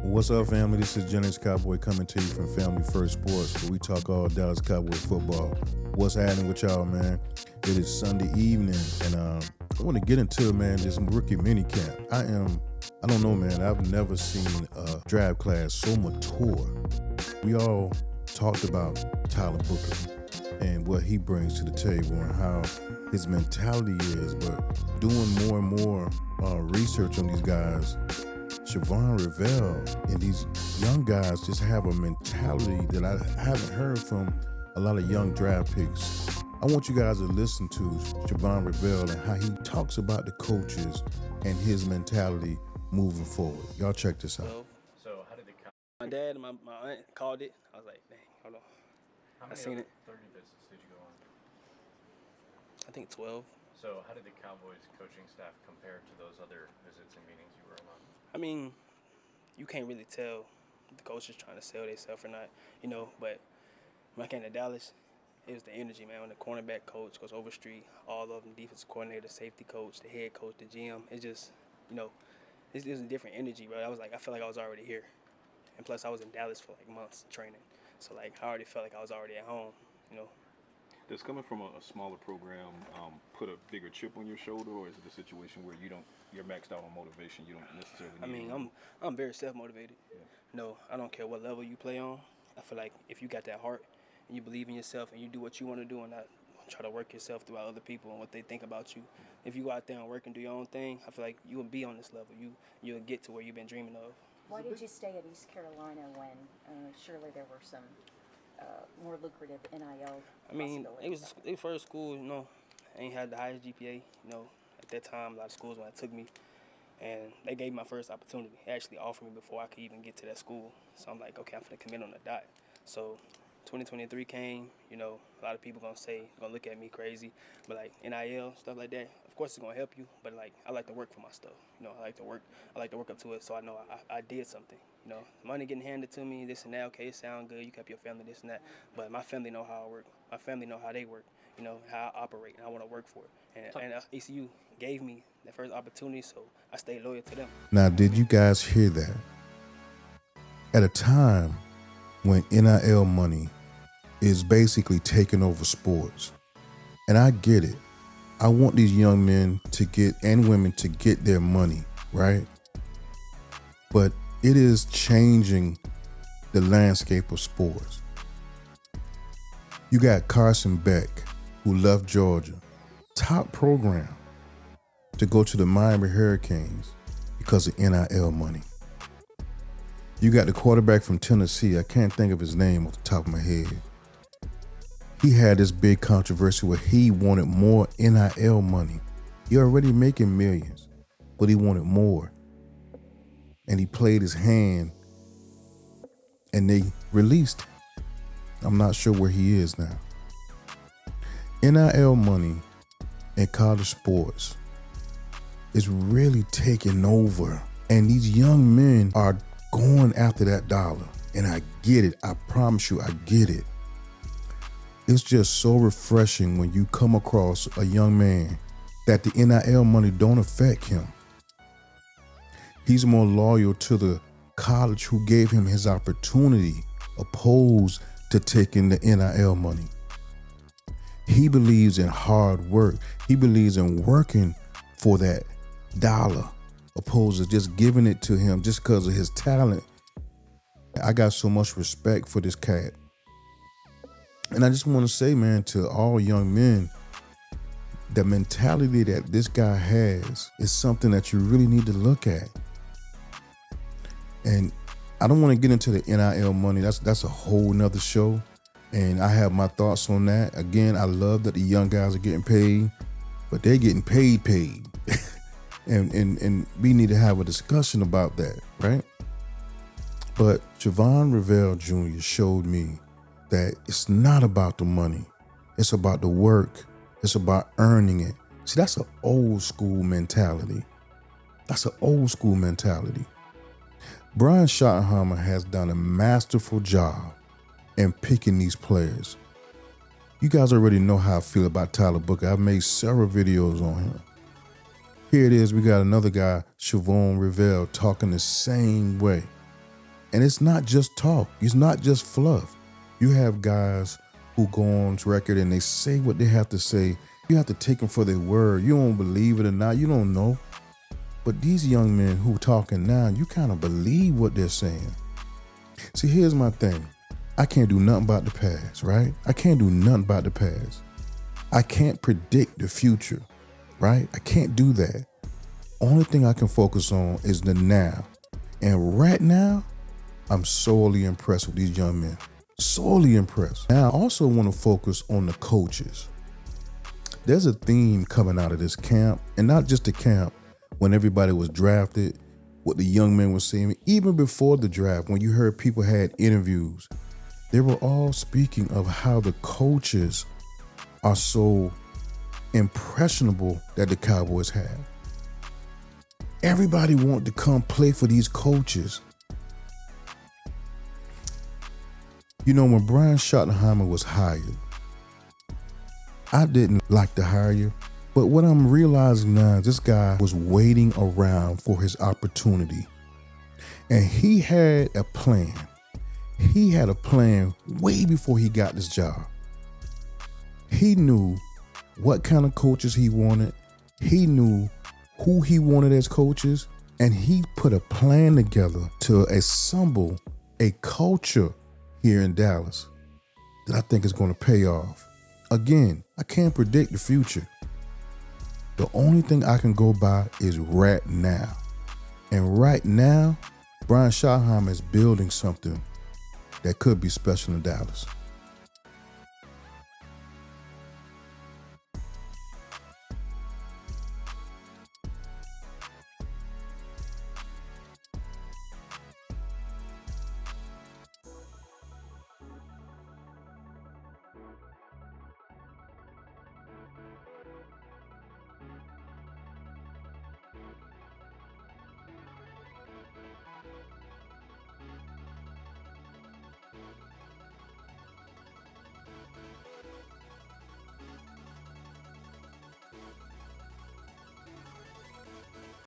What's up, family? This is Jennings Cowboy coming to you from Family First Sports, where we talk all Dallas Cowboy football. What's happening with y'all, man? It is Sunday evening, and I want to get into, man, this rookie minicamp. I don't know, man. I've never seen a draft class so mature. We all talked about Tyler Booker and what he brings to the table and how his mentality is, but doing more and more research on these guys, Shavon Revel and these young guys just have a mentality that I haven't heard from a lot of young draft picks. I want you guys to listen to Shavon Revel and how he talks about the coaches and his mentality moving forward. Y'all check this out. So how did my dad and my aunt called it. I was like, dang, hold on. How many seen it. 30 visits did you go on? I think 12. So how did the Cowboys coaching staff compare to those other visits and meetings you were on? I mean, you can't really tell if the coach is trying to sell themselves or not, but when I came to Dallas, it was the energy, man. When the cornerback coach, Coach Overstreet, all of them, defensive coordinator, safety coach, the head coach, the GM, it's just, it's a different energy, bro. I felt like I was already here. And plus, I was in Dallas for like months training. So, I already felt like I was already at home, Does coming from a smaller program put a bigger chip on your shoulder, or is it a situation where you're maxed out on motivation? You don't necessarily need I'm very self-motivated. Yeah. No, I don't care what level you play on. I feel like if you got that heart and you believe in yourself and you do what you want to do and not try to work yourself throughout other people and what they think about you, if you go out there and work and do your own thing, I feel like you will be on this level. You'll get to where you've been dreaming of. Why did you stay at East Carolina when surely there were some more lucrative NIL I mean, possibilities? it was first school, I ain't had the highest GPA, at that time, a lot of schools when it took me, and they gave me my first opportunity. They actually offered me before I could even get to that school. So I'm like, okay, I'm gonna commit on the dot. So 2023 came, a lot of people gonna look at me crazy, but like NIL, stuff like that, of course it's gonna help you, but like I like to work for my stuff. I like to work up to it, so I know I did something. Money getting handed to me, this and that, okay, it sound good, you kept your family, this and that, but my family know how I work. My family know how they work, how I operate, and I want to work for it. And ECU gave me that first opportunity, so I stayed loyal to them. Now, did you guys hear that? At a time when NIL money is basically taking over sports, and I get it. I want these young men and women to get their money, right? But it is changing the landscape of sports. You got Carson Beck, who left Georgia, top program, to go to the Miami Hurricanes because of NIL money. You got the quarterback from Tennessee, I can't think of his name off the top of my head. He had this big controversy where he wanted more NIL money. You're already making millions, but he wanted more. And he played his hand, and they released him. I'm not sure where he is now. NIL money in college sports is really taking over, and these young men are going after that dollar. And I get it. I promise you, I get it. It's just so refreshing when you come across a young man that the NIL money don't affect him. He's more loyal to the college who gave him his opportunity, opposed to taking the NIL money. He believes in hard work. He believes in working for that dollar, opposed to just giving it to him just because of his talent. I got so much respect for this cat. And I just want to say, man, to all young men, the mentality that this guy has is something that you really need to look at. And I don't want to get into the NIL money. That's a whole nother show. And I have my thoughts on that. Again, I love that the young guys are getting paid, but they're getting paid. and we need to have a discussion about that, right? But Shavon Revel Jr. showed me that it's not about the money. It's about the work. It's about earning it. See, that's an old school mentality. Brian Schottenheimer has done a masterful job in picking these players. You guys already know how I feel about Tyler Booker. I've made several videos on him. Here it is. We got another guy, Shavon Revel, talking the same way. And it's not just talk. It's not just fluff. You have guys who go on record and they say what they have to say. You have to take them for their word. You don't believe it or not. You don't know. But these young men who are talking now, you kind of believe what they're saying. See, here's my thing. I can't do nothing about the past, right? I can't do nothing about the past. I can't predict the future, right? I can't do that. Only thing I can focus on is the now. And right now, I'm sorely impressed with these young men. Sorely impressed. Now, I also want to focus on the coaches. There's a theme coming out of this camp, and not just the camp, when everybody was drafted, what the young men were saying, even before the draft, when you heard people had interviews, they were all speaking of how the coaches are so impressionable that the Cowboys have. Everybody wanted to come play for these coaches. You know, when Brian Schottenheimer was hired, I didn't like to hire you, but what I'm realizing now is this guy was waiting around for his opportunity. And he had a plan. He had a plan way before he got this job. He knew what kind of coaches he wanted. He knew who he wanted as coaches, and he put a plan together to assemble a culture here in Dallas that I think is going to pay off. Again, I can't predict the future. The only thing I can go by is right now. And right now, Brian Schottenheimer is building something that could be special in Dallas.